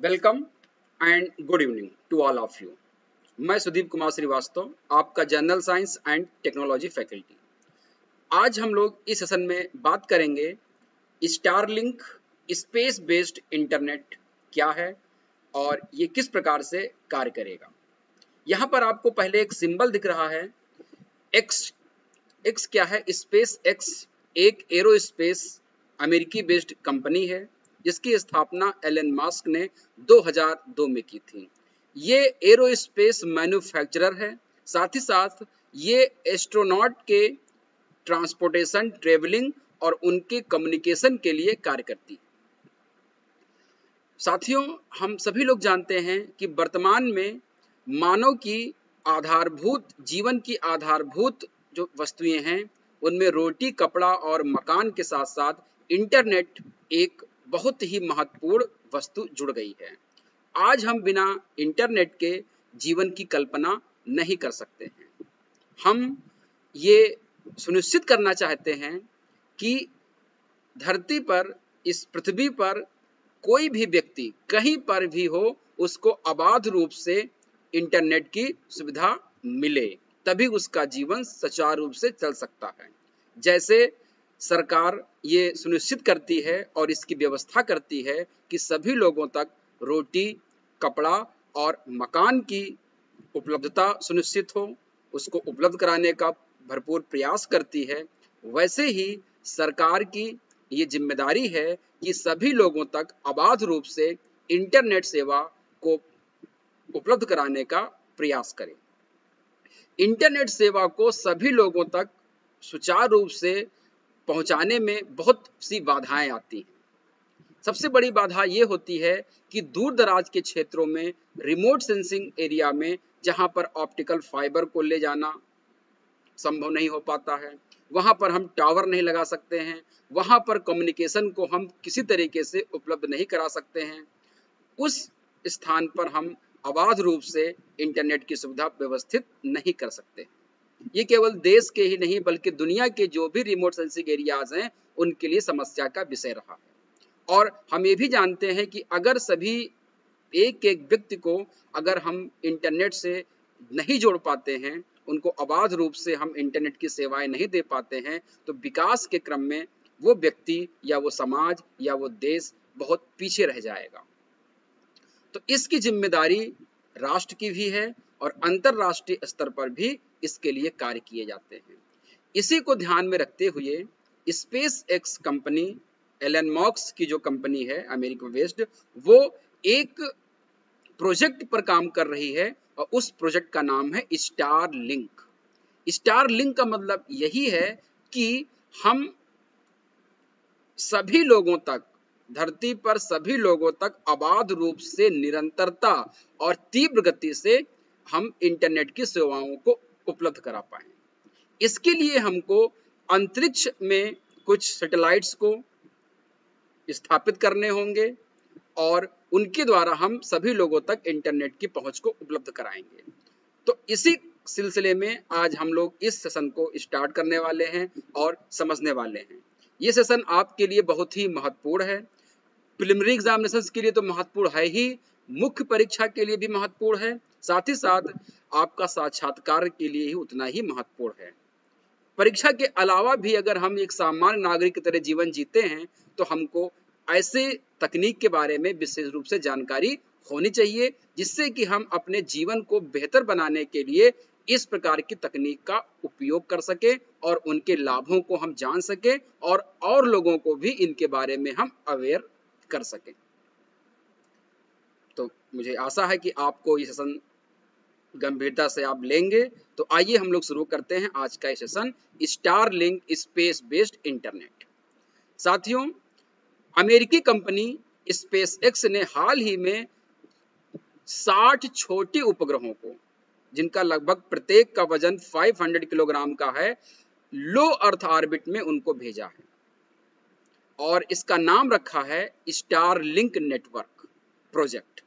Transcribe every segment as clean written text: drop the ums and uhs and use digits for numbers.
Welcome and good evening to all of you. मैं सुदीप कुमार श्रीवास्तव, आपका general science and technology faculty. आज हम लोग इस सेशन में बात करेंगे स्टारलिंक स्पेस बेस्ड इंटरनेट क्या है और ये किस प्रकार से कार्य करेगा। यहाँ पर आपको पहले एक सिंबल दिख रहा है एक्स। एक्स क्या है? स्पेस एक्स एक एरोस्पेस अमेरिकी बेस्ड कंपनी है जिसकी स्थापना एलन मस्क ने 2002 में की थी। ये एरोस्पेस मैन्युफैक्चरर है, साथ ही साथ ये एस्ट्रोनॉट के ट्रांसपोर्टेशन, ट्रेवलिंग और उनके कम्युनिकेशन के लिए कार्य करती है। साथियों, हम सभी लोग जानते हैं कि वर्तमान में मानव की आधारभूत जीवन की आधारभूत जो वस्तुएं हैं उनमें रोटी, कपड़ा और मकान के साथ साथ इंटरनेट एक बहुत ही महत्वपूर्ण वस्तु जुड़ गई है। आज हम बिना इंटरनेट के जीवन की कल्पना नहीं कर सकते हैं। हम ये सुनिश्चित करना चाहते हैं कि धरती पर, इस पृथ्वी पर कोई भी व्यक्ति कहीं पर भी हो, उसको अबाध रूप से इंटरनेट की सुविधा मिले, तभी उसका जीवन सुचारू रूप से चल सकता है। जैसे सरकार ये सुनिश्चित करती है और इसकी व्यवस्था करती है कि सभी लोगों तक रोटी, कपड़ा और मकान की उपलब्धता सुनिश्चित हो, उसको उपलब्ध कराने का भरपूर प्रयास करती है, वैसे ही सरकार की ये जिम्मेदारी है कि सभी लोगों तक अबाध रूप से इंटरनेट सेवा को उपलब्ध कराने का प्रयास करें। इंटरनेट सेवा को सभी लोगों तक सुचारू रूप से पहुंचाने में बहुत सी बाधाएं आती हैं। सबसे बड़ी बाधा ये होती है कि दूर दराज के क्षेत्रों में, रिमोट सेंसिंग एरिया में, जहां पर ऑप्टिकल फाइबर को ले जाना संभव नहीं हो पाता है, वहां पर हम टावर नहीं लगा सकते हैं, वहां पर कम्युनिकेशन को हम किसी तरीके से उपलब्ध नहीं करा सकते हैं। उस स्थान पर हम अबाध रूप से इंटरनेट की सुविधा व्यवस्थित नहीं कर सकते। ये केवल देश के ही नहीं बल्कि दुनिया के जो भी रिमोट सेंसिंग एरियाज हैं उनके लिए समस्या का विषय रहा है। और हम ये भी जानते हैं कि अगर सभी एक एक व्यक्ति को अगर हम इंटरनेट से नहीं जोड़ पाते हैं, उनको अबाध रूप से हम इंटरनेट की सेवाएं नहीं दे पाते हैं, तो विकास के क्रम में वो व्यक्ति या वो समाज या वो देश बहुत पीछे रह जाएगा। तो इसकी जिम्मेदारी राष्ट्र की भी है और अंतरराष्ट्रीय स्तर पर भी इसके लिए कार्य किए जाते हैं। इसी को ध्यान में रखते हुए SpaceX company, Elon Musk की जो कंपनी है अमेरिका बेस्ड, वो एक प्रोजेक्ट पर काम कर रही है और उस प्रोजेक्ट का नाम है स्टारलिंक। स्टारलिंक का मतलब यही है कि हम सभी लोगों तक, धरती पर सभी लोगों तक अबाध रूप से, निरंतरता और तीव्र गति से हम इंटरनेट की सेवाओं को उपलब्ध करा पाए। इसके लिए हमको अंतरिक्ष में कुछ सैटेलाइट्स को स्थापित करने होंगे और उनके द्वारा हम सभी लोगों तक इंटरनेट की पहुंच को उपलब्ध कराएंगे। तो इसी सिलसिले में आज हम लोग इस सेशन को स्टार्ट करने वाले हैं और समझने वाले हैं। ये सेशन आपके लिए बहुत ही महत्वपूर्ण है। प्रिलिमिनरी एग्जामिनेशंस के लिए तो महत्वपूर्ण है ही, मुख्य परीक्षा के लिए भी महत्वपूर्ण है, साथ ही साथ आपका साक्षात्कार के लिए ही उतना ही महत्वपूर्ण है। परीक्षा के अलावा भी अगर हम एक सामान्य नागरिक की तरह जीवन जीते हैं तो हमको ऐसे तकनीक के बारे में विशेष रूप से जानकारी होनी चाहिए, जिससे कि हम अपने जीवन को बेहतर बनाने के लिए इस प्रकार की तकनीक का उपयोग कर सके और उनके लाभों को हम जान सके और लोगों को भी इनके बारे में हम अवेयर कर सकें। तो मुझे आशा है कि आपको ये सेशन गंभीरता से आप लेंगे। तो आइए हम लोग शुरू करते हैं आज का session, Starlink space based internet. साथियों, अमेरिकी कंपनी स्पेस एक्स ने हाल ही में 60 छोटे उपग्रहों को, जिनका लगभग प्रत्येक का वजन 500 किलोग्राम का है, लो अर्थ ऑर्बिट में उनको भेजा है और इसका नाम रखा है स्टारलिंक नेटवर्क प्रोजेक्ट।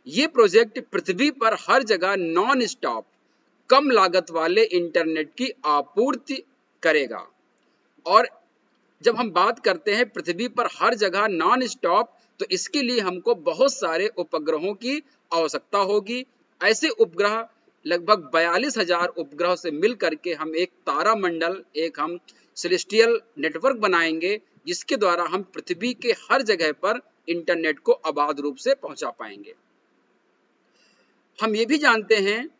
ये प्रोजेक्ट पृथ्वी पर हर जगह नॉन स्टॉप कम लागत वाले इंटरनेट की आपूर्ति करेगा। और जब हम बात करते हैं पृथ्वी पर हर जगह नॉन स्टॉप तो इसके लिए हमको बहुत सारे उपग्रहों की आवश्यकता होगी। ऐसे उपग्रह लगभग 42,000 उपग्रह से मिल करके हम एक तारामंडल, एक हम सेलेस्टियल नेटवर्क बनाएंगे, जिसके द्वारा हम पृथ्वी के हर जगह पर इंटरनेट को अबाध रूप से पहुंचा पाएंगे। हम ये भी जानते हैं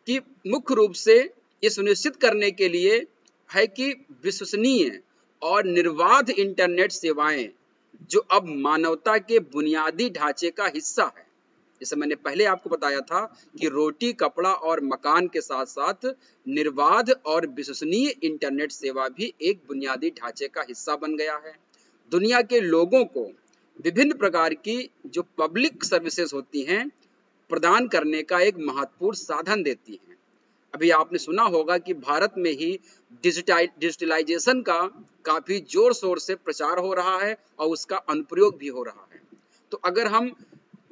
कि मुख्य रूप से ये सुनिश्चित करने के लिए है कि विश्वसनीय और निर्बाध इंटरनेट सेवाएं जो अब मानवता के बुनियादी ढांचे का हिस्सा है। जैसे मैंने पहले आपको बताया था कि रोटी, कपड़ा और मकान के साथ साथ निर्बाध और विश्वसनीय इंटरनेट सेवा भी एक बुनियादी ढांचे का हिस्सा बन गया है। दुनिया के लोगों को विभिन्न प्रकार की जो पब्लिक सर्विसेज होती हैं प्रदान करने का एक महत्वपूर्ण साधन देती हैं। अभी आपने सुना होगा कि भारत में ही डिजिटलाइजेशन का काफी जोर शोर से प्रचार हो रहा है और उसका अनुप्रयोग भी हो रहा है। तो अगर हम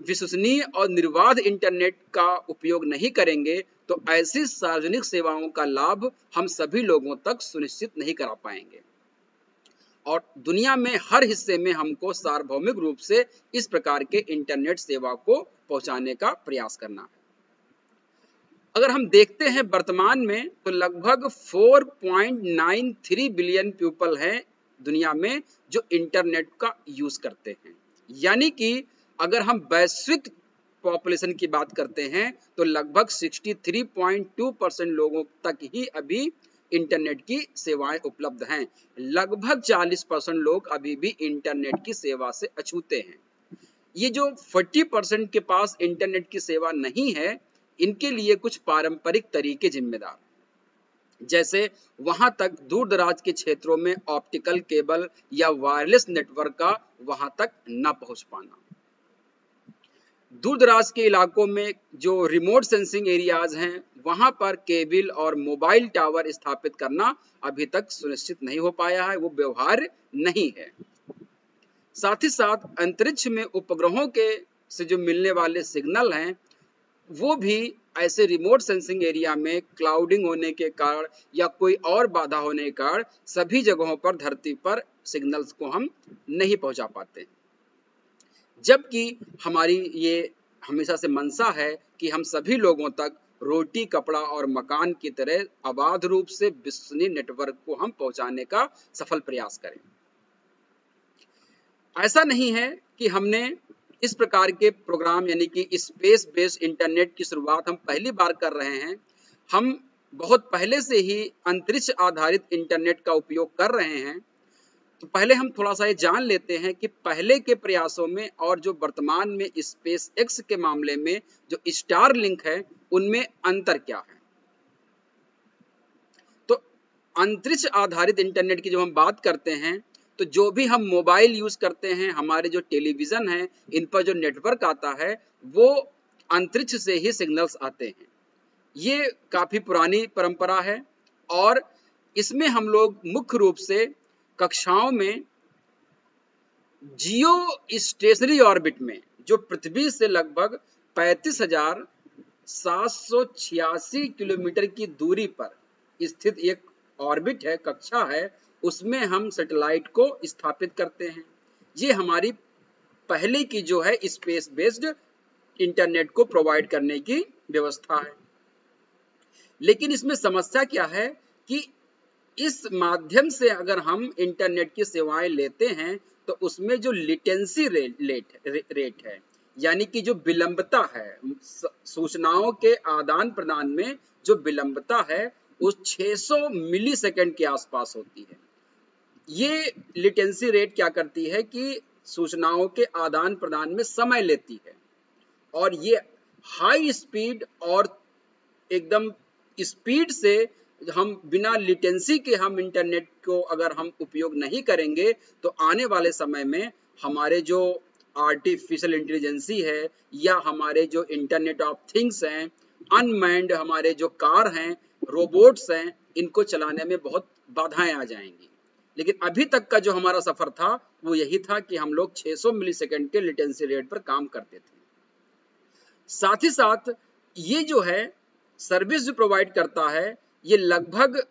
विश्वसनीय और निर्बाध इंटरनेट का उपयोग नहीं करेंगे तो ऐसी सार्वजनिक सेवाओं का लाभ हम सभी लोगों तक सुनिश्चित नहीं करा पाएंगे और दुनिया में हर हिस्से में हमको सार्वभौमिक रूप से इस प्रकार के इंटरनेट सेवा को पहुंचाने का प्रयास करना है। अगर हम देखते हैं वर्तमान में तो लगभग 4.93 बिलियन पीपल हैं दुनिया में जो इंटरनेट का यूज करते हैं। यानी कि अगर हम वैश्विक पॉपुलेशन की बात करते हैं तो लगभग 63.2% लोगों तक ही अभी इंटरनेट की सेवाएं उपलब्ध हैं। लगभग 40% लोग अभी भी इंटरनेट की सेवा से अछूते हैं। ये जो 40% के पास इंटरनेट की सेवा नहीं है, इनके लिए कुछ पारंपरिक तरीके जिम्मेदार, जैसे वहां तक दूर दराज के क्षेत्रों में ऑप्टिकल केबल या वायरलेस नेटवर्क का वहां तक न पहुंच पाना। दूर दराज के इलाकों में जो रिमोट सेंसिंग एरियाज हैं वहां पर केबल और मोबाइल टावर स्थापित करना अभी तक सुनिश्चित नहीं हो पाया है, वो व्यवहार्य नहीं है। साथ ही साथ अंतरिक्ष में उपग्रहों के से जो मिलने वाले सिग्नल हैं वो भी ऐसे रिमोट सेंसिंग एरिया में क्लाउडिंग होने के कारण या कोई और बाधा होने के कारण सभी जगहों पर धरती पर सिग्नल्स को हम नहीं पहुंचा पाते। जबकि हमारी ये हमेशा से मंशा है कि हम सभी लोगों तक रोटी, कपड़ा और मकान की तरह अबाध रूप से विश्वसनीय नेटवर्क को हम पहुंचाने का सफल प्रयास करें। ऐसा नहीं है कि हमने इस प्रकार के प्रोग्राम यानी कि स्पेस बेस्ड इंटरनेट की शुरुआत हम पहली बार कर रहे हैं। हम बहुत पहले से ही अंतरिक्ष आधारित इंटरनेट का उपयोग कर रहे हैं। तो पहले हम थोड़ा सा ये जान लेते हैं कि पहले के प्रयासों में और जो वर्तमान में स्पेस एक्स के मामले में जो स्टारलिंक है उनमें अंतर क्या है। तो अंतरिक्ष आधारित इंटरनेट की जब हम बात करते हैं तो जो भी हम मोबाइल यूज करते हैं, हमारे जो टेलीविजन है, इन पर जो नेटवर्क आता है वो अंतरिक्ष से ही सिग्नल्स आते हैं। ये काफी पुरानी परंपरा है और इसमें हम लोग मुख्य रूप से कक्षाओं में जियो स्टेशनरी ऑर्बिट में जो पृथ्वी से लगभग 35,786 किलोमीटर की दूरी पर स्थित एक ऑर्बिट है, कक्षा है, उसमें हम सैटेलाइट को स्थापित करते हैं। ये हमारी पहले की जो है स्पेस बेस्ड इंटरनेट को प्रोवाइड करने की व्यवस्था है। लेकिन इसमें समस्या क्या है कि इस माध्यम से अगर हम इंटरनेट की सेवाएं लेते हैं तो उसमें जो लेटेंसी रेट है यानी कि जो विलंबता है, सूचनाओं के आदान प्रदान में जो विलंबता है उस 600 मिलीसेकंड के आसपास होती है। ये लेटेंसी रेट क्या करती है कि सूचनाओं के आदान प्रदान में समय लेती है और ये हाई स्पीड और एकदम स्पीड से हम बिना लेटेंसी के हम इंटरनेट को अगर हम उपयोग नहीं करेंगे तो आने वाले समय में हमारे जो आर्टिफिशियल इंटेलिजेंसी है या हमारे जो इंटरनेट ऑफ थिंग्स हैं, अनमैन्ड हमारे जो कार हैं, रोबोट्स हैं, इनको चलाने में बहुत बाधाएं आ जाएंगी। लेकिन अभी तक का जो हमारा सफर था वो यही था कि हम लोग 600 मिलीसेकंड के लेटेंसी रेट पर काम करते थे। साथ ही साथ ये जो है सर्विस जो प्रोवाइड करता है ये लगभग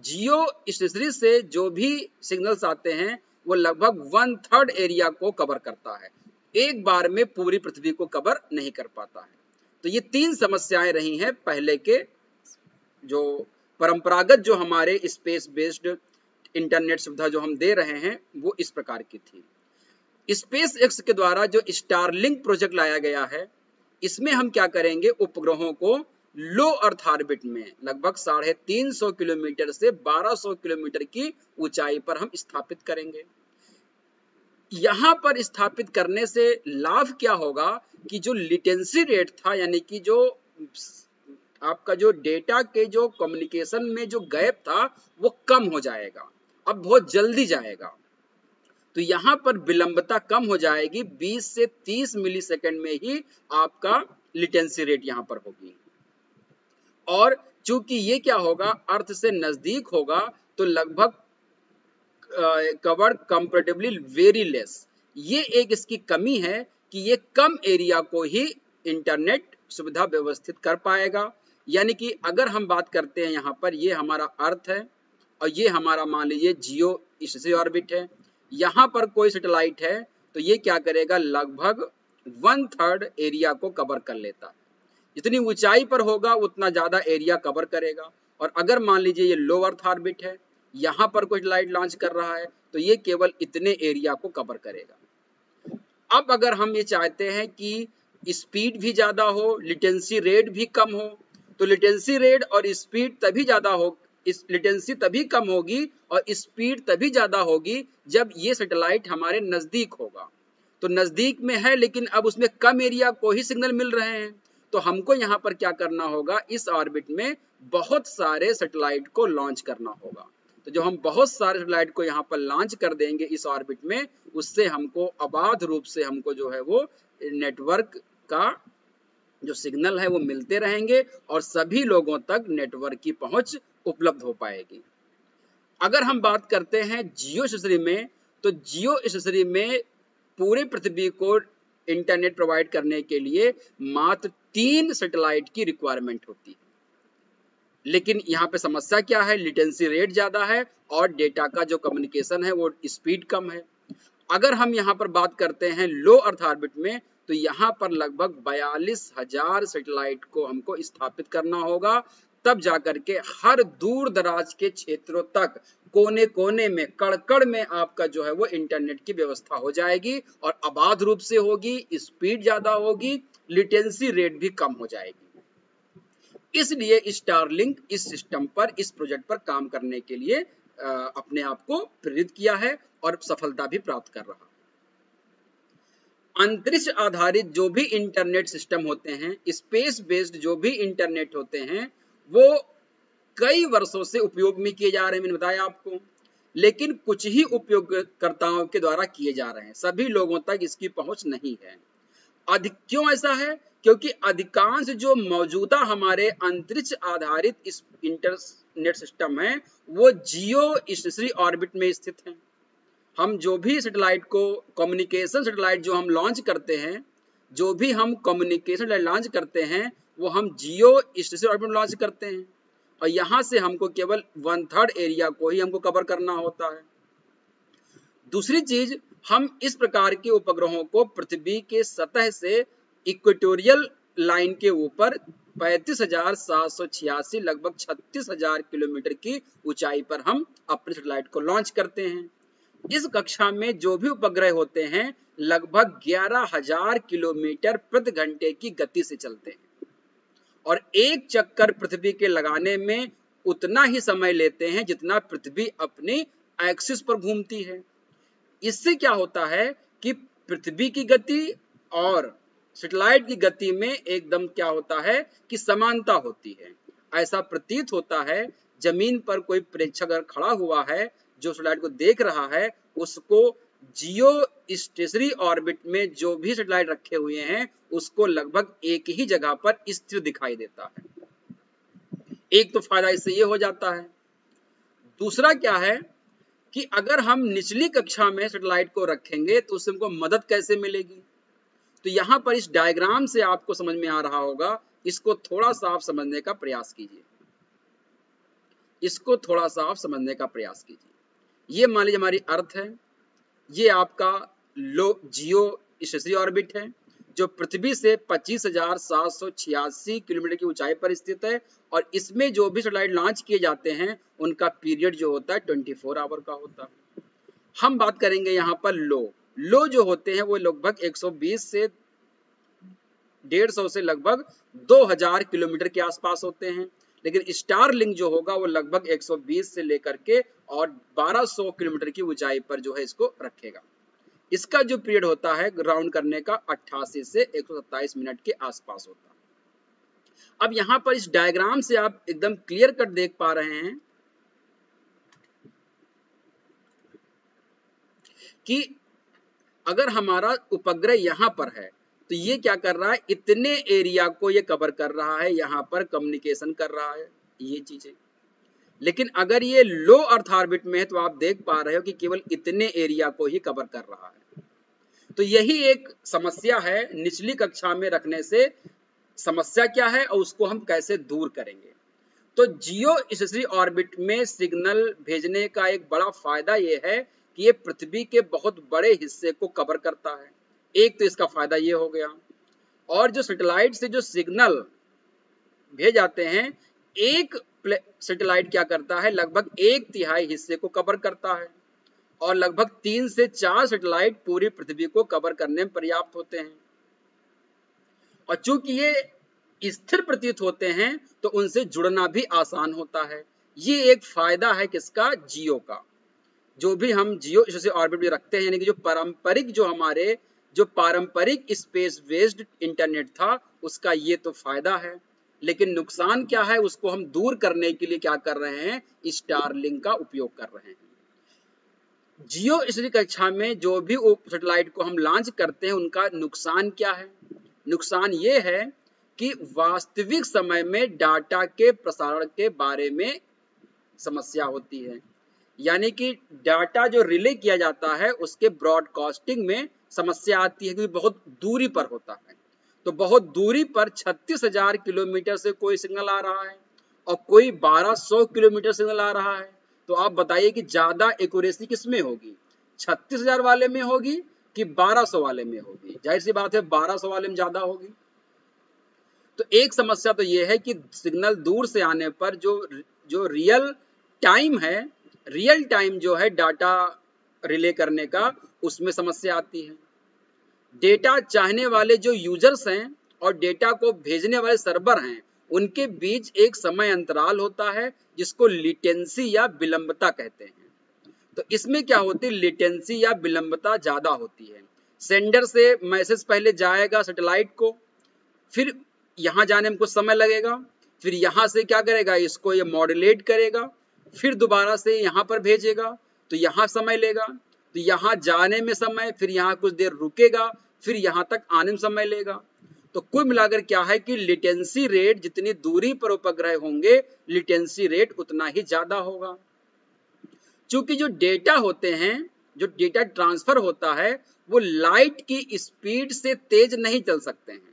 जियो स्टेशनरी से जो भी सिग्नल्स आते हैं वो लगभग 1/3 एरिया को कवर करता है। एक बार में पूरी पृथ्वी को कवर नहीं कर पाता है। तो ये 3 समस्याएं रही हैं पहले के जो परंपरागत जो हमारे स्पेस बेस्ड इंटरनेट सुविधा जो हम दे रहे हैं वो इस प्रकार की थी। स्पेस एक्स के द्वारा जो स्टारलिंक प्रोजेक्ट लाया गया है, इसमें हम क्या करेंगे, उपग्रहों को लो अर्थ ऑर्बिट में लगभग 350 किलोमीटर से 1200 किलोमीटर की ऊंचाई पर हम स्थापित करेंगे। यहां पर स्थापित करने से लाभ क्या होगा कि जो लिटेंसी रेट था, यानी कि जो आपका जो डेटा के जो कम्युनिकेशन में जो गैप था वो कम हो जाएगा, अब बहुत जल्दी जाएगा। तो यहां पर विलंबता कम हो जाएगी, 20 से 30 मिलीसेकंड में ही आपका लिटेंसी रेट यहां पर होगी। और चूंकि ये क्या होगा, अर्थ से नजदीक होगा, तो लगभग कवर्ड कंपैरेटिवली वेरी लेस। ये एक इसकी कमी है कि ये कम एरिया को ही इंटरनेट सुविधा व्यवस्थित कर पाएगा। यानी कि अगर हम बात करते हैं यहाँ पर, ये हमारा अर्थ है और ये हमारा मान लीजिए जियो स्टेशनरी ऑर्बिट है, यहाँ पर कोई सैटेलाइट है तो ये क्या करेगा, लगभग 1/3 एरिया को कवर कर लेता है। जितनी ऊंचाई पर होगा उतना ज्यादा एरिया कवर करेगा। और अगर मान लीजिए ये लो अर्थ ऑर्बिट है, यहाँ पर कोई लाइट लॉन्च कर रहा है तो ये केवल इतने एरिया को कवर करेगा। अब अगर हम ये चाहते हैं कि स्पीड भी ज्यादा हो, लिटेंसी रेट भी कम हो, तो लिटेंसी रेट और स्पीड तभी ज्यादा हो, इस लिटेंसी तभी कम होगी और स्पीड तभी ज्यादा होगी जब ये सैटेलाइट हमारे नजदीक होगा। तो नजदीक में है लेकिन अब उसमें कम एरिया को ही सिग्नल मिल रहे हैं, तो हमको यहाँ पर क्या करना होगा, इस ऑर्बिट में बहुत सारे सैटेलाइट को लॉन्च करना होगा। तो जो हम बहुत सारे सैटेलाइट को यहाँ पर लॉन्च कर देंगे इस ऑर्बिट में, उससे हमको अबाध रूप से हमको जो है वो नेटवर्क का जो सिग्नल है वो मिलते रहेंगे और सभी लोगों तक नेटवर्क की पहुंच उपलब्ध हो पाएगी। अगर हम बात करते हैं जियो स्टेशनरी में, तो जियो स्टेशनरी में पूरे पृथ्वी को इंटरनेट प्रोवाइड करने के लिए मात्र 3 सैटेलाइट की रिक्वायरमेंट होती है। लेकिन यहाँ पे समस्या क्या है, लिटेंसी रेट ज्यादा है और डेटा का जो कम्युनिकेशन है वो स्पीड कम है। अगर हम यहाँ पर बात करते हैं लो अर्थ ऑर्बिट में, तो यहाँ पर लगभग 42,000 सैटेलाइट को हमको स्थापित करना होगा, तब जाकर के हर दूर दराज के क्षेत्रों तक, कोने कोने में, कड़ में आपका जो है वो इंटरनेट की व्यवस्था हो जाएगी और आबाद रूप से होगी, स्पीड ज्यादा होगी, लिटेंसी रेट भी कम हो जाएगी। इसलिए स्टारलिंक इस सिस्टम पर, इस प्रोजेक्ट पर काम करने के लिए अपने आप को प्रेरित किया है और सफलता भी प्राप्त कर रहा। अंतरिक्ष आधारित जो भी इंटरनेट सिस्टम होते हैं, स्पेस बेस्ड जो भी इंटरनेट होते हैं, वो कई वर्षों से उपयोग में किए जा रहे हैं, मैंने बताया आपको, लेकिन कुछ ही उपयोगकर्ताओं के द्वारा किए जा रहे हैं, सभी लोगों तक इसकी पहुंच नहीं है। क्यों ऐसा है? क्योंकि अधिकांश जो मौजूदा हमारे अंतरिक्ष आधारित इस इंटरनेट सिस्टम है वो जियो स्टेशनरी ऑर्बिट में स्थित है। हम जो भी सैटेलाइट को, कम्युनिकेशन सैटेलाइट जो हम लॉन्च करते हैं, जो भी हम कम्युनिकेशन लॉन्च करते हैं वो हम जियो स्टेशनरी ऑर्बिट में लॉन्च करते हैं और यहाँ से हमको केवल 1/3 एरिया को ही हमको कवर करना होता है। दूसरी चीज, हम इस प्रकार के उपग्रहों को पृथ्वी के सतह से इक्वेटोरियल लाइन के ऊपर 35,786 लगभग 36,000 किलोमीटर की ऊंचाई पर हम अपने सैटेलाइट को लॉन्च करते हैं। इस कक्षा में जो भी उपग्रह होते हैं लगभग 11,000 किलोमीटर प्रति घंटे की गति से चलते हैं और एक चक्कर पृथ्वी के लगाने में उतना ही समय लेते हैं जितना पृथ्वी अपनी एक्सिस पर घूमती है। इससे क्या होता है कि पृथ्वी की गति और सैटेलाइट की गति में एकदम क्या होता है कि समानता होती है। ऐसा प्रतीत होता है जमीन पर कोई प्रेक्षक अगर खड़ा हुआ है जो सैटेलाइट को देख रहा है, उसको जियो स्टेशनरी ऑर्बिट में जो भी सैटेलाइट रखे हुए हैं उसको लगभग एक ही जगह पर स्थिर दिखाई देता है। एक तो फायदा इससे ये हो जाता है। दूसरा क्या है कि अगर हम निचली कक्षा में सैटेलाइट को रखेंगे तो उससे हमको मदद कैसे मिलेगी, तो यहाँ पर इस डायग्राम से आपको समझ में आ रहा होगा, इसको थोड़ा सा आप समझने का प्रयास कीजिए, इसको थोड़ा सा आप समझने का प्रयास कीजिए। ये मान लीजिए हमारी अर्थ है, ये आपका जियो स्टेशनरी ऑर्बिट है जो पृथ्वी से 25,786 किलोमीटर की ऊंचाई पर स्थित है, और इसमें जो भी सैटेलाइट लॉन्च किए जाते हैं उनका पीरियड जो होता है 24 आवर का होता है। हम बात करेंगे यहाँ पर लो जो होते हैं वो लगभग 120 से 150 से लगभग 2000 किलोमीटर के आसपास होते हैं, लेकिन स्टारलिंक जो होगा वो लगभग 120 से लेकर के और 1200 किलोमीटर की ऊंचाई पर जो है इसको रखेगा। इसका जो पीरियड होता है राउंड करने का 88 से 127 मिनट के आसपास होता है। अब यहां पर इस डायग्राम से आप एकदम क्लियर कट देख पा रहे हैं कि अगर हमारा उपग्रह यहां पर है तो ये क्या कर रहा है, इतने एरिया को ये कवर कर रहा है, यहां पर कम्युनिकेशन कर रहा है ये चीजें। लेकिन अगर ये लो अर्थ ऑर्बिट में है तो आप देख पा रहे हो कि केवल इतने एरिया को ही कवर कर रहा है। तो यही एक समस्या है निचली कक्षा में रखने से, समस्या क्या है और उसको हम कैसे दूर करेंगे। तो जियो स्टेशनरी ऑर्बिट में सिग्नल भेजने का एक बड़ा फायदा ये है कि ये पृथ्वी के बहुत बड़े हिस्से को कवर करता है। एक तो इसका फायदा ये हो गया, और जो सैटेलाइट से जो सिग्नल भेज जाते हैं, एक सैटेलाइट क्या करता है, लगभग 1/3 हिस्से को कवर करता है, और लगभग 3 से 4 सैटेलाइट पूरी पृथ्वी को कवर करने में पर्याप्त होते हैं। और चूंकि ये स्थिर प्रतीत होते हैं तो उनसे जुड़ना भी आसान होता है। ये एक फायदा है किसका, जियो का। जो भी हम जियो स्टेशनरी ऑर्बिट में रखते हैं, यानी कि जो पारंपरिक स्पेस बेस्ड इंटरनेट था उसका ये तो फायदा है, लेकिन नुकसान क्या है उसको हम दूर करने के लिए क्या कर रहे हैं, स्टारलिंक का उपयोग कर रहे हैं। जियो स्टेशनरी कक्षा में जो भी सैटेलाइट को हम लॉन्च करते हैं उनका नुकसान क्या है, नुकसान ये है कि वास्तविक समय में डाटा के प्रसारण के बारे में समस्या होती है, यानी कि डाटा जो रिले किया जाता है उसके ब्रॉडकास्टिंग में समस्या आती है, क्योंकि बहुत दूरी पर होता है। तो बहुत दूरी पर 36,000 किलोमीटर से कोई सिग्नल आ रहा है और कोई 1200 किलोमीटर सिग्नल आ रहा है, तो आप बताइए कि ज्यादा एक्यूरेसी किसमें होगी, 36,000 वाले में होगी कि 1200 वाले में होगी। जाहिर सी बात है 1200 वाले में ज्यादा होगी। तो एक समस्या तो यह है कि सिग्नल दूर से आने पर जो रियल टाइम जो है डाटा रिले करने का, उसमें समस्या आती है। डेटा चाहने वाले जो यूजर्स हैं और डेटा को भेजने वाले सर्वर हैं, उनके बीच एक समय अंतराल होता है जिसको लिटेंसी या विलंबता कहते हैं। तो इसमें क्या होती है, लिटेंसी या विलंबता ज्यादा होती है। सेंडर से मैसेज पहले जाएगा सैटेलाइट को, फिर यहां जाने में कुछ समय लगेगा, फिर यहां से क्या करेगा, इसको ये मॉड्यूलेट करेगा, फिर दोबारा से यहां पर भेजेगा तो यहां समय लेगा, तो यहां जाने में समय, फिर यहां कुछ देर रुकेगा, फिर यहां तक आने में समय लेगा। तो कुल मिलाकर क्या है कि लिटेंसी रेट, जितनी दूरी पर उपग्रह होंगे लिटेंसी रेट उतना ही ज्यादा होगा। चूंकि जो डेटा होते हैं, जो डेटा ट्रांसफर होता है, वो लाइट की स्पीड से तेज नहीं चल सकते हैं,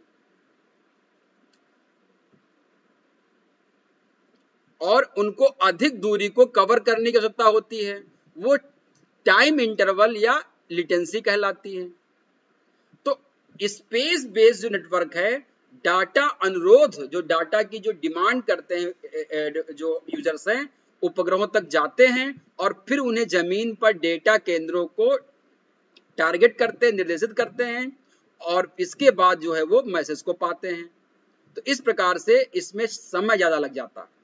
और उनको अधिक दूरी को कवर करने की आवश्यकता होती है, वो टाइम इंटरवल या लिटेंसी कहलाती है। तो स्पेस बेस्ड जो नेटवर्क है, डाटा अनुरोध, जो डाटा की जो डिमांड करते हैं जो यूजर्स हैं, उपग्रहों तक जाते हैं और फिर उन्हें जमीन पर डेटा केंद्रों को टारगेट करते हैं, निर्देशित करते हैं, और इसके बाद जो है वो मैसेज को पाते हैं। तो इस प्रकार से इसमें समय ज्यादा लग जाता है।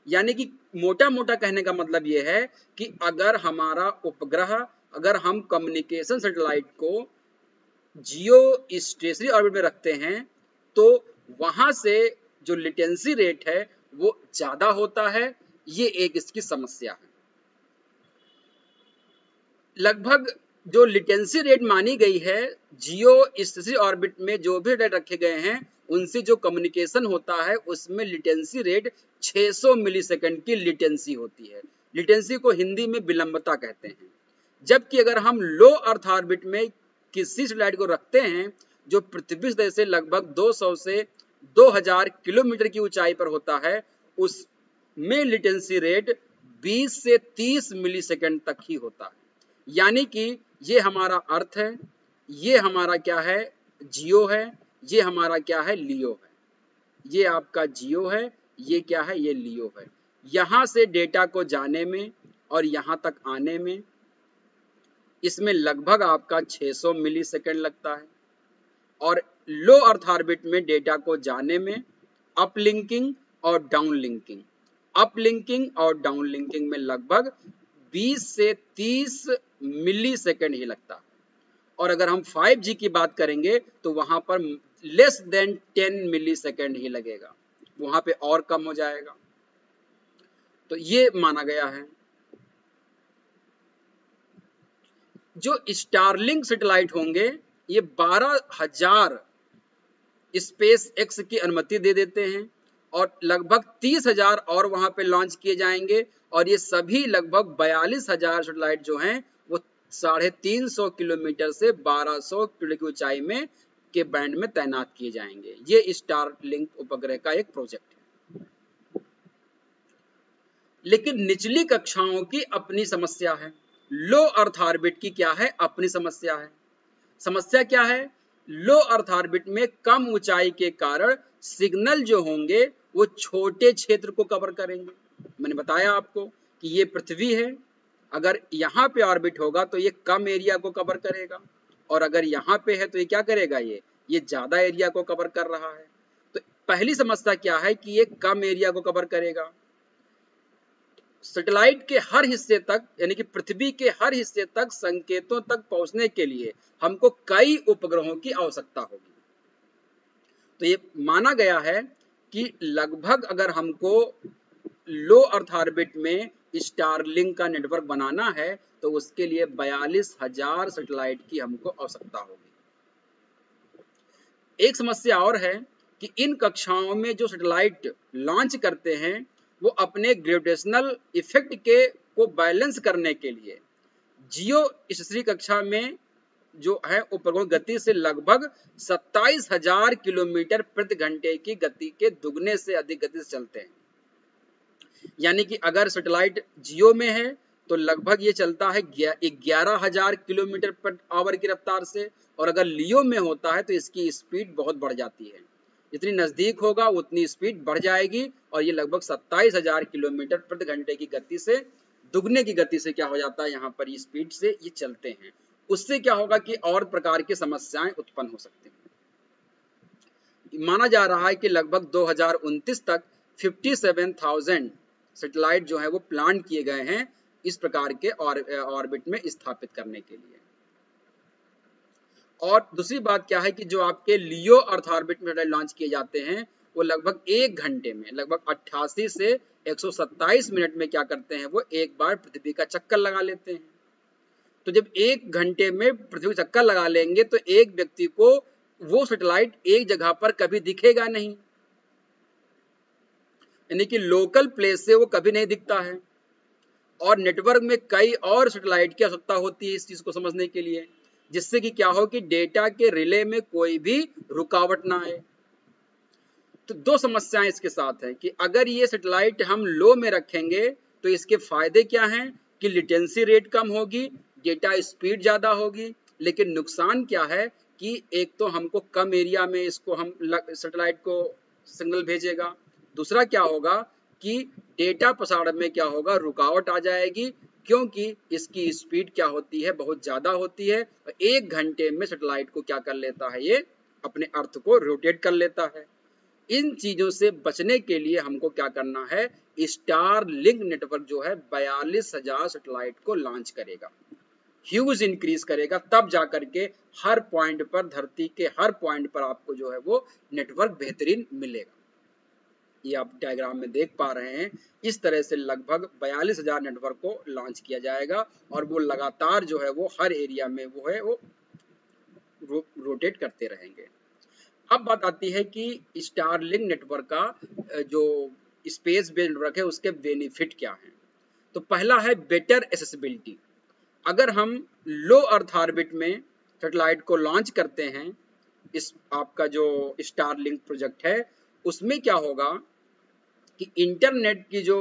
यानी कि मोटा मोटा कहने का मतलब यह है कि अगर हमारा उपग्रह, अगर हम कम्युनिकेशन सैटेलाइट को जियो स्टेशनरी ऑर्बिट में रखते हैं तो वहां से जो लिटेंसी रेट है वो ज्यादा होता है। ये एक इसकी समस्या है। लगभग जो लिटेंसी रेट मानी गई है जियो स्टेशनरी ऑर्बिट में, जो भी रेट रखे गए हैं उनसे जो कम्युनिकेशन होता है उसमें लिटेंसी रेट 600 मिलीसेकंड की लिटेंसी होती है। लिटेंसी को हिंदी में विलंबता कहते हैं। जबकि अगर हम लो अर्थ ऑर्बिट में किसी सैटेलाइट को रखते हैं जो पृथ्वी सतह से लगभग 200 से 2000 किलोमीटर की ऊंचाई पर होता है, उसमें लिटेंसी रेट 20 से 30 मिलीसेकंड तक ही होता है। यानी कि ये हमारा अर्थ है, ये हमारा क्या है, जियो है, ये हमारा क्या है, लियो है। ये आपका जियो है, ये क्या है, ये लियो है। यहां से डेटा को जाने में और यहां तक आने में इसमें लगभग आपका 600 मिली सेकेंड लगता है। और लो अर्थ ऑर्बिट में डेटा को जाने में अपलिंकिंग और डाउनलिंकिंग, अपलिंकिंग और डाउनलिंकिंग में लगभग 20 से 30 मिली सेकेंड ही लगता है। और अगर हम 5G की बात करेंगे तो वहां पर लेस देन 10 मिली सेकेंड ही लगेगा, वहां पे और कम हो जाएगा। तो ये माना गया है। जो स्टारलिंक सैटेलाइट होंगे ये 12,000 स्पेस एक्स की अनुमति दे देते हैं और लगभग 30,000 और वहां पे लॉन्च किए जाएंगे। और ये सभी लगभग 42,000 सैटेलाइट जो हैं वो 350 किलोमीटर से 1200 किलोमीटर की ऊंचाई में के बैंड में तैनात किए जाएंगे। ये स्टारलिंक उपग्रह का एक प्रोजेक्ट है। लेकिन निचली कक्षाओं की अपनी समस्या है, लो अर्थ ऑर्बिट की क्या है, अपनी समस्या है। समस्या क्या है, लो अर्थ ऑर्बिट में कम ऊंचाई के कारण सिग्नल जो होंगे वो छोटे क्षेत्र को कवर करेंगे। मैंने बताया आपको कि ये पृथ्वी है, अगर यहाँ पे ऑर्बिट होगा तो ये कम एरिया को कवर करेगा, और अगर यहाँ पे है तो ये क्या करेगा, ये ज्यादा एरिया को कवर कर रहा है। तो पहली समस्या क्या है कि ये कम एरिया को कवर करेगा। सैटेलाइट के हर हिस्से तक यानी कि पृथ्वी के हर हिस्से तक संकेतों तक पहुंचने के लिए हमको कई उपग्रहों की आवश्यकता होगी। तो ये माना गया है कि लगभग अगर हमको लो अर्थ ऑर्बिट में स्टारलिंक का नेटवर्क बनाना है तो उसके लिए 42,000 सैटेलाइट की हमको आवश्यकता होगी। एक समस्या और है कि इन कक्षाओं में जो सैटेलाइट लॉन्च करते हैं वो अपने ग्रेविटेशनल इफेक्ट के को बैलेंस करने के लिए जियो स्त्री कक्षा में जो है उपग्रह गति से लगभग 27,000 किलोमीटर प्रति घंटे की गति के दुगने से अधिक गति से चलते हैं। यानी कि अगर सैटेलाइट जियो में है तो लगभग ये चलता है 11,000 किलोमीटर पर आवर की रफ्तार से, और अगर लियो में होता है तो इसकी स्पीड बहुत बढ़ जाती है। जितनी नजदीक होगा उतनी स्पीड बढ़ जाएगी और ये लगभग 27,000 किलोमीटर प्रति घंटे की गति से दुगने की गति से क्या हो जाता है, यहाँ पर स्पीड से ये चलते हैं। उससे क्या होगा कि और प्रकार की समस्याएं उत्पन्न हो सकती हैं। माना जा रहा है कि लगभग 2029 तक 57,000 सैटेलाइट जो है वो प्लान किए गए हैं इस प्रकार के ऑर्बिट में स्थापित करने के लिए। और दूसरी बात क्या है कि जो आपके लियो अर्थ ऑर्बिट में लॉन्च किए जाते हैं वो लगभग 1 घंटे में लगभग 88 से 127 मिनट में क्या करते हैं, वो एक बार पृथ्वी का चक्कर लगा लेते हैं। तो जब 1 घंटे में पृथ्वी का चक्कर लगा लेंगे तो एक व्यक्ति को वो सैटेलाइट एक जगह पर कभी दिखेगा नहीं, यानी कि लोकल प्लेस से वो कभी नहीं दिखता है। और नेटवर्क में कई और सैटेलाइट की आवश्यकता होती है इस चीज को समझने के लिए, जिससे कि क्या हो कि डेटा के रिले में कोई भी रुकावट ना आए। तो दो समस्याएं इसके साथ है कि अगर ये सैटेलाइट हम लो में रखेंगे तो इसके फायदे क्या हैं कि लिटेंसी रेट कम होगी, डेटा स्पीड ज्यादा होगी। लेकिन नुकसान क्या है कि एक तो हमको कम एरिया में इसको हम सैटेलाइट को सिग्नल भेजेगा, दूसरा क्या होगा कि डेटा प्रसारण में क्या होगा, रुकावट आ जाएगी, क्योंकि इसकी स्पीड क्या होती है, बहुत ज्यादा होती है। और 1 घंटे में सैटेलाइट को क्या कर लेता है, ये अपने अर्थ को रोटेट कर लेता है। इन चीजों से बचने के लिए हमको क्या करना है, स्टारलिंक नेटवर्क जो है 42,000 सैटेलाइट को लॉन्च करेगा, ह्यूज इंक्रीज करेगा, तब जाकर के हर पॉइंट पर, धरती के हर पॉइंट पर आपको जो है वो नेटवर्क बेहतरीन मिलेगा। ये आप डायग्राम में देख पा रहे हैं, इस तरह से लगभग 42,000 नेटवर्क को लॉन्च किया जाएगा और वो लगातार जो है वो हर एरिया में वो है वो रोटेट करते रहेंगे। अब बात आती है कि स्टारलिंक नेटवर्क का जो स्पेस बेस्ड नेटवर्क है उसके बेनिफिट क्या हैं। तो पहला है बेटर एक्सेसिबिलिटी। अगर हम लो अर्थ ऑर्बिट में सैटेलाइट को लॉन्च करते हैं, इस आपका जो स्टारलिंक प्रोजेक्ट है उसमें क्या होगा कि इंटरनेट की जो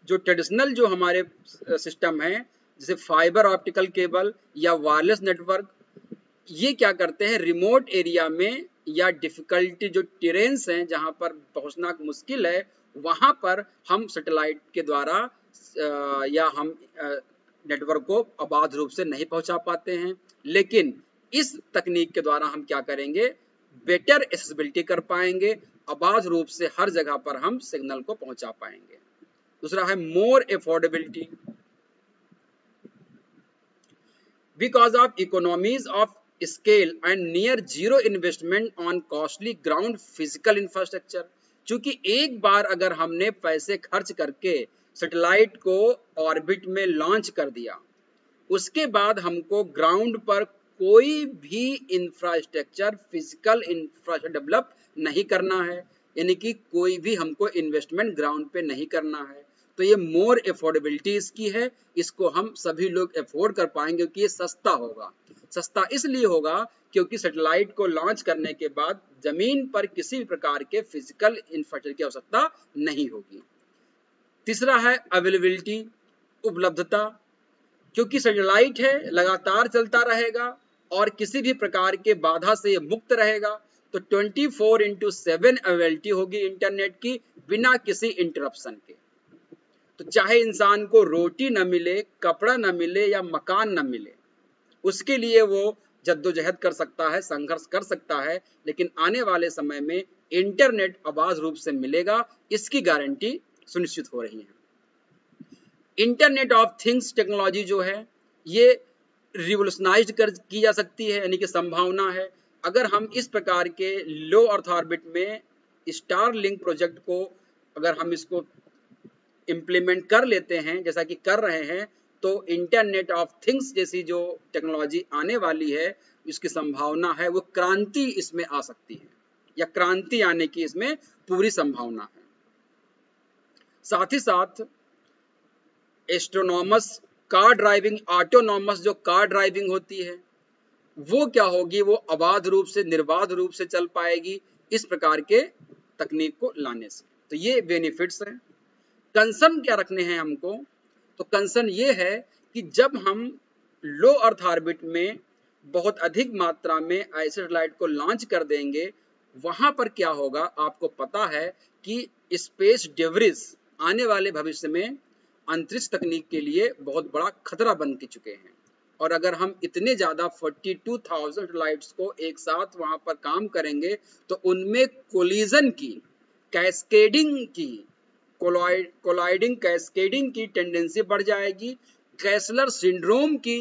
ट्रेडिशनल जो हमारे सिस्टम है जैसे फाइबर ऑप्टिकल केबल या वायरलेस नेटवर्क, ये क्या करते हैं, रिमोट एरिया में या डिफिकल्टी जो टेरेन्स हैं जहाँ पर पहुँचना मुश्किल है, वहाँ पर हम सैटेलाइट के द्वारा या हम नेटवर्क को अबाध रूप से नहीं पहुँचा पाते हैं। लेकिन इस तकनीक के द्वारा हम क्या करेंगे, बेटर एक्सेसिबिलिटी कर पाएंगे, अबाध रूप से हर जगह पर हम सिग्नल को पहुँचा पाएंगे। दूसरा है मोर affordability, because of economies of scale and near zero investment on costly ground physical infrastructure। चूंकि एक बार अगर हमने पैसे खर्च करके सैटेलाइट को ऑर्बिट में लॉन्च कर दिया, उसके बाद हमको ग्राउंड पर कोई भी इंफ्रास्ट्रक्चर, फिजिकल इंफ्रास्ट्रक्चर डेवलप नहीं करना है, यानी कि कोई भी हमको इन्वेस्टमेंट ग्राउंड पे नहीं करना है। तो ये मोर अफोर्डेबिलिटी इसकी है, इसको हम सभी लोग अफोर्ड कर पाएंगे क्योंकि ये सस्ता होगा। सस्ता इसलिए होगा क्योंकि सैटेलाइट को लॉन्च करने के बाद जमीन पर किसी भी प्रकार के फिजिकल इंफ्रास्ट्रक्चर की आवश्यकता नहीं होगी। तीसरा है अवेलेबिलिटी, उपलब्धता, क्योंकि सैटेलाइट है, लगातार चलता रहेगा और किसी भी प्रकार के बाधा से ये मुक्त रहेगा, तो 24/7 अवेलेबिलिटी होगी इंटरनेट की बिना किसी इंटरप्शन के। तो चाहे इंसान को रोटी न मिले, कपड़ा न मिले या मकान न मिले, उसके लिए वो जद्दोजहद कर सकता है, संघर्ष कर सकता है, लेकिन आने वाले समय में इंटरनेट आबाद रूप से मिलेगा, इसकी गारंटी सुनिश्चित हो रही है। इंटरनेट ऑफ थिंग्स टेक्नोलॉजी जो है ये रिवोल्यूशनाइज की जा सकती है, यानी कि संभावना है। अगर हम इस प्रकार के लो अर्थ ऑर्बिट में स्टारलिंक प्रोजेक्ट को अगर हम इसको इम्प्लीमेंट कर लेते हैं जैसा कि कर रहे हैं, तो इंटरनेट ऑफ थिंग्स जैसी जो टेक्नोलॉजी आने वाली है, इसकी संभावना है वो क्रांति इसमें आ सकती है, या क्रांति आने की इसमें पूरी संभावना है। साथ ही साथ एस्ट्रोनॉमस कार ड्राइविंग, ऑटोनॉमस जो कार ड्राइविंग होती है वो क्या होगी, वो अबाध रूप से, निर्बाध रूप से चल पाएगी इस प्रकार के तकनीक को लाने से। तो ये बेनिफिट्स हैं। कंसर्न क्या रखने हैं हमको, तो कंसर्न ये है कि जब हम लो अर्थ ऑर्बिट में बहुत अधिक मात्रा में ऐसे सैटेलाइट को लॉन्च कर देंगे, वहां पर क्या होगा, आपको पता है कि स्पेस डेब्रिस आने वाले भविष्य में अंतरिक्ष तकनीक के लिए बहुत बड़ा खतरा बन के चुके हैं। और अगर हम इतने ज्यादा 42,000 सैटेलाइट्स को एक साथ वहां पर काम करेंगे, तो उनमें कोलिजन की, कैस्केडिंग की, कोलाइडिंग कैस्केडिंग की टेंडेंसी बढ़ जाएगी, कैसलर सिंड्रोम की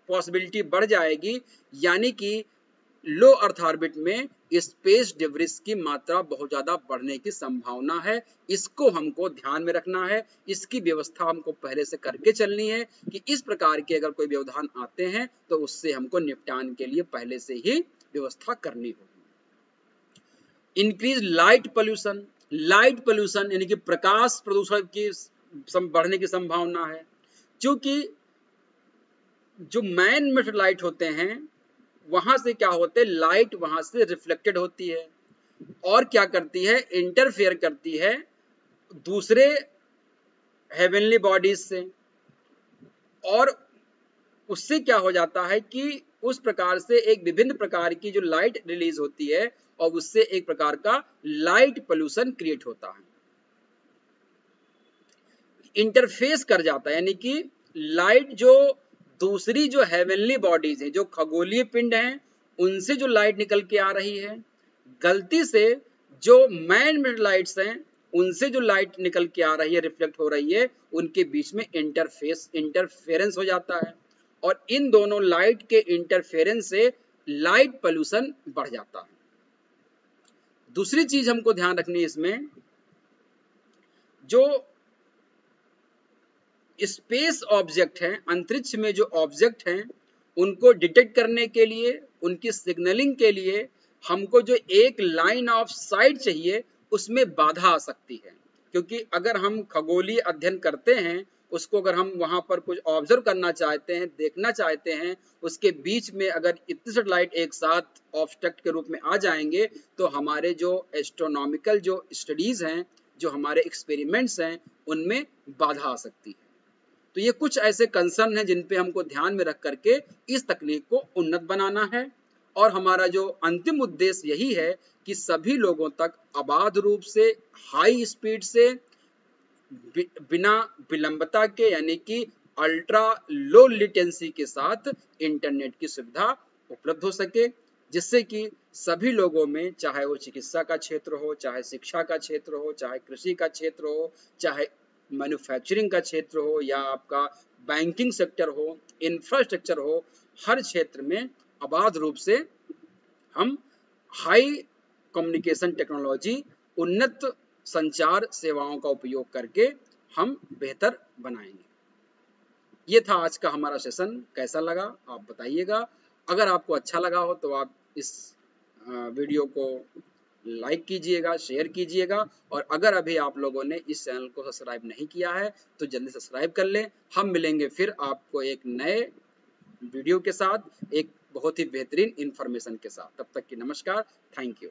पॉसिबिलिटी बढ़ जाएगी, यानी कि लो अर्थ ऑर्बिट में स्पेस डेब्रिस की मात्रा बहुत ज्यादा बढ़ने की संभावना है। इसको हमको ध्यान में रखना है, इसकी व्यवस्था हमको पहले से करके चलनी है कि इस प्रकार के अगर कोई व्यवधान आते हैं तो उससे हमको निपटान के लिए पहले से ही व्यवस्था करनी होगी। Increase light pollution, light pollution यानी कि प्रकाश प्रदूषण की बढ़ने की संभावना है, क्योंकि जो मैन मेड लाइट होते हैं वहां से क्या होते हैं, लाइट वहां से रिफ्लेक्टेड होती है और क्या करती है, इंटरफेयर करती है दूसरे हेवनली बॉडीज से, और उससे क्या हो जाता है कि उस प्रकार से एक विभिन्न प्रकार की जो लाइट रिलीज होती है और उससे एक प्रकार का लाइट पोल्यूशन क्रिएट होता है, इंटरफेस कर जाता है, यानी कि लाइट जो दूसरी जो हेवनली बॉडीज हैं, जो खगोलीय पिंड हैं, उनसे जो लाइट निकल के आ रही है, गलती से जो मैन मेड लाइट्स हैं उनसे जो लाइट निकल के आ रही है, रिफ्लेक्ट हो रही है, उनके बीच में इंटरफेरेंस हो जाता है, और इन दोनों लाइट के इंटरफेरेंस से लाइट पोल्यूशन बढ़ जाता है। दूसरी चीज हमको ध्यान रखनी है इसमें, जो स्पेस ऑब्जेक्ट हैं, अंतरिक्ष में जो ऑब्जेक्ट हैं, उनको डिटेक्ट करने के लिए, उनकी सिग्नलिंग के लिए हमको जो एक लाइन ऑफ साइट चाहिए, उसमें बाधा आ सकती है। क्योंकि अगर हम खगोलीय अध्ययन करते हैं, उसको अगर हम वहां पर कुछ ऑब्जर्व करना चाहते हैं, देखना चाहते हैं, उसके बीच में अगर इतने सैटेलाइट एक साथ ऑब्स्ट्रक्ट के रूप में आ जाएंगे, तो हमारे जो एस्ट्रोनॉमिकल जो स्टडीज हैं, जो हमारे एक्सपेरिमेंट्स हैं, उनमें बाधा आ सकती है। तो ये कुछ ऐसे कंसर्न हैं जिन पे हमको ध्यान में रख करके इस तकनीक को उन्नत बनाना है और हमारा जो अंतिम उद्देश्य यही है कि सभी लोगों तक अबाध रूप से, हाई स्पीड से, बिना विलंबता के, यानी कि अल्ट्रा लो लिटेंसी के साथ इंटरनेट की सुविधा उपलब्ध हो सके, जिससे कि सभी लोगों में, चाहे वो चिकित्सा का क्षेत्र हो, चाहे शिक्षा का क्षेत्र हो, चाहे कृषि का क्षेत्र हो, चाहे मैन्युफैक्चरिंग का क्षेत्र हो, या आपका बैंकिंग सेक्टर हो, इंफ्रास्ट्रक्चर हो, हर क्षेत्र में अबाध रूप से हम हाई कम्युनिकेशन टेक्नोलॉजी, उन्नत संचार सेवाओं का उपयोग करके हम बेहतर बनाएंगे। ये था आज का हमारा सेशन। कैसा लगा आप बताइएगा। अगर आपको अच्छा लगा हो तो आप इस वीडियो को लाइक कीजिएगा, शेयर कीजिएगा, और अगर अभी आप लोगों ने इस चैनल को सब्सक्राइब नहीं किया है तो जल्दी सब्सक्राइब कर लें। हम मिलेंगे फिर आपको एक नए वीडियो के साथ, एक बहुत ही बेहतरीन इंफॉर्मेशन के साथ। तब तक की नमस्कार, थैंक यू।